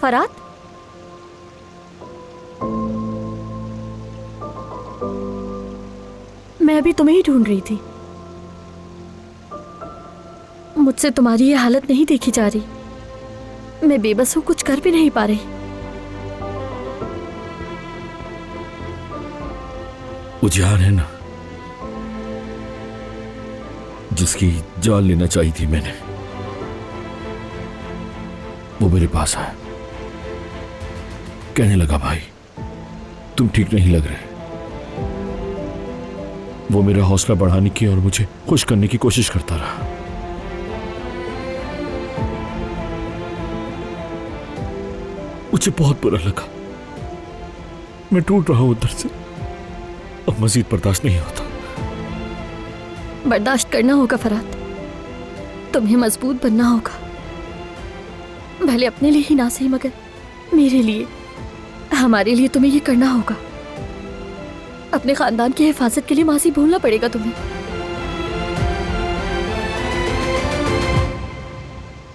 फरात, मैं अभी तुम्हें ही ढूंढ रही थी। मुझसे तुम्हारी ये हालत नहीं देखी जा रही। मैं बेबस हूं, कुछ कर भी नहीं पा रही। वो जान है ना जिसकी जान लेना चाहिए थी मैंने, वो मेरे पास आया, कहने लगा भाई तुम ठीक नहीं लग रहे। वो मेरा हौसला बढ़ाने की और मुझे खुश करने की कोशिश करता रहा। मुझे बहुत बुरा लगा, मैं टूट रहा हूं उधर से। अब मजीद बर्दाश्त नहीं होता। बर्दाश्त करना होगा फरात, तुम्हें मजबूत बनना होगा। भले अपने लिए ही ना सही, मगर मेरे लिए, हमारे लिए तुम्हें ये करना होगा। अपने खानदान की हिफाजत के लिए मासी भूलना पड़ेगा तुम्हें।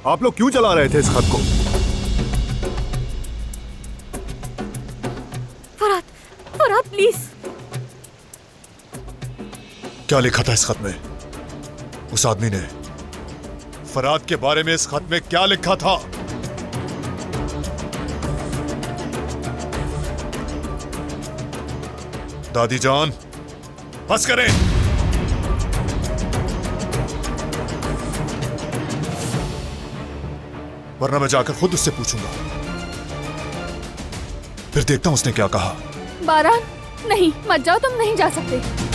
आप लोग क्यों चला रहे थे इस खत को? फरात, फरात प्लीज। क्या लिखा था इस खत में? उस आदमी ने फराद के बारे में इस खत में क्या लिखा था? दादी जान, बस करें। वरना मैं जाकर खुद उससे पूछूंगा, फिर देखता हूं उसने क्या कहा। बारान, नहीं, मत जाओ, तुम नहीं जा सकते।